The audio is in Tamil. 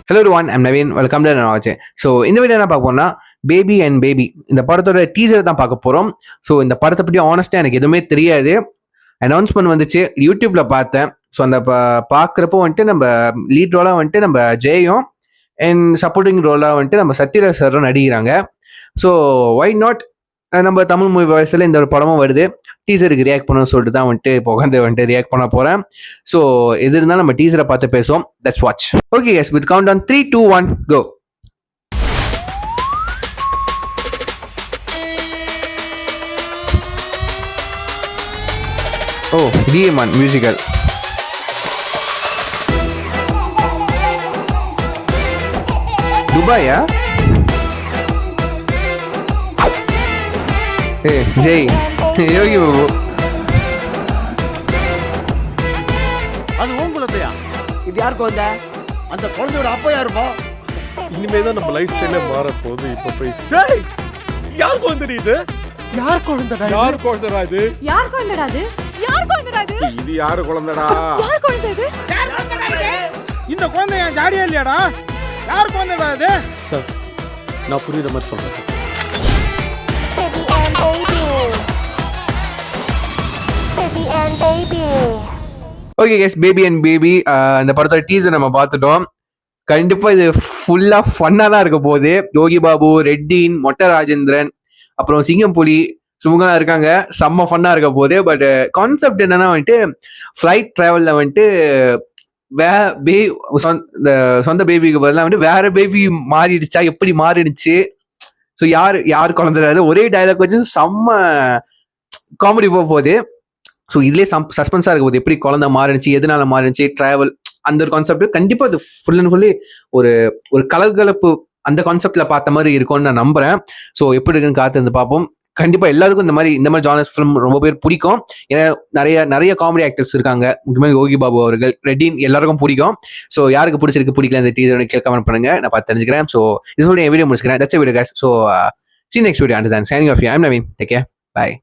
Hello one I'm Naveen, welcome to notch. So இந்த வீடியோ என்ன பார்க்க போறோம்னா, பேபி அண்ட் பேபி இந்த படத்தோட டீசர் தான் பார்க்க போகிறோம். ஸோ இந்த படத்தை பற்றி ஆனஸ்ட்டாக எனக்கு எதுவுமே தெரியாது. அனௌன்ஸ்மெண்ட் வந்துச்சு, யூடியூப்ல பார்த்தேன். ஸோ அந்த பார்க்குறப்போ வந்துட்டு நம்ம லீட் ரோலாக வந்துட்டு நம்ம ஜெயும் அண்ட் சப்போர்ட்டிங் ரோலாக வந்துட்டு நம்ம சத்யராஜ் சாரும் நடிக்கிறாங்க. ஸோ ஒய் நாட் நம்ம தமிழ் மூவி வயசில் இந்த ஒரு படமும் வருது, டீசருக்கு ரியாக்ட் பண்ணணும்னு சொல்லிட்டு தான் வந்துட்டு இப்போ உட்காந்து வந்துட்டு ரியாக்ட் பண்ண போகிறேன். ஸோ எது இருந்தாலும் நம்ம டீசரை பார்த்து பேசுவோம். Let's watch. Okay guys, with count on 3, 2, 1, go. Oh, DM1 musical. துபாயா? ஜெய் யோகி பாபு. அது உன் குழந்தையா? இது யாருக்கு வந்த? அந்த குழந்தையோட அப்பா யாருப்பா? இனிமே தான் நம்ம லைஃப் ஸ்டைலே மாற போகுது. இப்ப போய் டேய், யார் குழந்தை இது? யார் குழந்தைடா? யார் குழந்தைடா இது? யார் குழந்தைடா இது? யார் குழந்தைடா இது? இது யாரு குழந்தைடா? யார் குழந்தை இது? யார் குழந்தைடா இது? இந்த குழந்தை என் ஜாடியா இல்லையாடா? யார் குழந்தைடா இது? சார், நான் புரியுற மாதிரி சொல்றேன் sir. Okay guys, baby and baby இந்த படத்தோட டீசர் நம்ம பார்த்துட்டோம். கண்டிப்பா இது ஃபுல்லா ஃபன்னா தான் இருக்க போகுது. யோகி பாபு, ரெட்டின், மொட்டை ராஜேந்திரன், அப்புறம் சிங்கம் புலி, சுமுகலாம் இருக்காங்க. செம்ம ஃபன்னா இருக்க போகுது. பட் கான்செப்ட் என்னன்னா வந்துட்டு ஃப்ளைட் டிராவல்ல வந்துட்டு சொந்த பேபிக்கு பதிலாக வந்துட்டு வேற பேபி மாறிடுச்சா, எப்படி மாறிடுச்சு, ஸோ யார் குழந்தை, ஒரே டைலாக் வச்சு செம்ம காமெடி போக போகுது. ஸோ இதுலேயே சஸ்பென்ஸாக இருக்க போகுது, எப்படி குழந்தை மாறிடுச்சு, எதனால மாறிடுச்சு, டிராவல், அந்த ஒரு கான்செப்ட் கண்டிப்பாக அது ஃபுல் அண்ட் ஃபுல்லி ஒரு கலகலப்பு அந்த கான்செப்ட்ல பார்த்த மாதிரி இருக்கும்னு நான் நம்புறேன். ஸோ எப்படி இருக்குன்னு காத்திருந்து பார்ப்போம். கண்டிப்பாக எல்லாருக்கும் இந்த மாதிரி ஜானர்ஸ் ஃபிலிம் ரொம்ப பேர் பிடிக்கும். ஏன்னா நிறைய காமெடி ஆக்டர்ஸ் இருக்காங்க. முக்கியமாக யோகி பாபு அவர்கள், ரெட்டின் எல்லாருக்கும் பிடிக்கும். ஸோ யாருக்கு பிடிச்சிருக்கு பிடிக்கல இந்த டீசர் கமெண்ட் பண்ணுங்க, நான் பார்த்து தெரிஞ்சுக்கிறேன். ஸோ இது சொல்லி என் வீடியோ முடிச்சுக்கிறேன். That's video guys. So see you next video. Until then, signing off here. I'm Naveen. Take care. Bye.